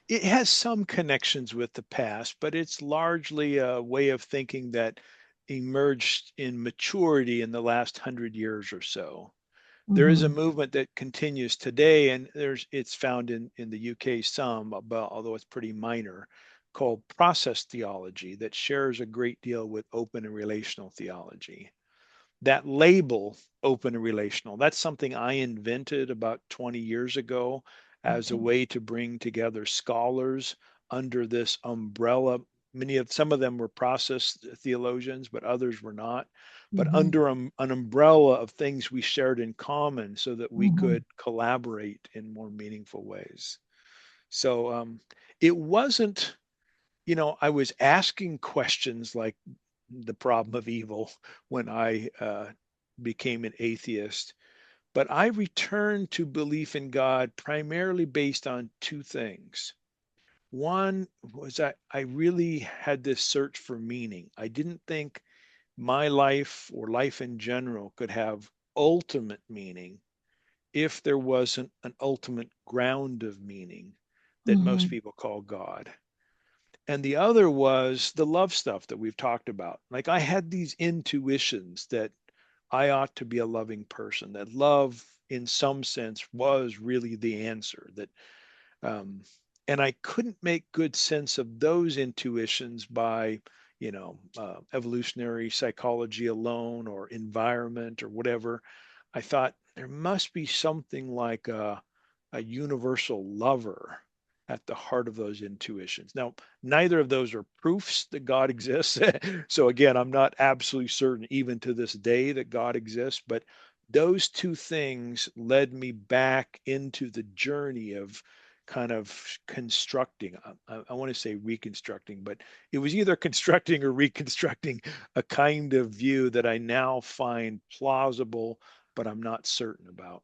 It has some connections with the past, but it's largely a way of thinking that emerged in maturity in the last 100 years or so. There is a Hmm. movement that continues today, and it's found in the UK some, about, although it's pretty minor, called process theology that shares a great deal with open and relational theology. That label, open and relational, that's something I invented about 20 years ago as a Okay. way to bring together scholars under this umbrella. Some of them were process theologians, but others were not. But Hmm. under an umbrella of things we shared in common so that we Hmm. could collaborate in more meaningful ways. So it wasn't, I was asking questions like the problem of evil when I became an atheist, but I returned to belief in God primarily based on two things. One was I really had this search for meaning. I didn't think my life or life in general could have ultimate meaning if there wasn't an ultimate ground of meaning that most Hmm. people call God. And the other was the love stuff that we've talked about. Like I had these intuitions that I ought to be a loving person, that love in some sense was really the answer, that um, and I couldn't make good sense of those intuitions by, evolutionary psychology alone or environment or whatever. I thought there must be something like a universal lover at the heart of those intuitions. Now, neither of those are proofs that God exists. So again, I'm not absolutely certain even to this day that God exists, but those two things led me back into the journey of kind of constructing. I want to say reconstructing, but it was either constructing or reconstructing a kind of view that I now find plausible, but I'm not certain about.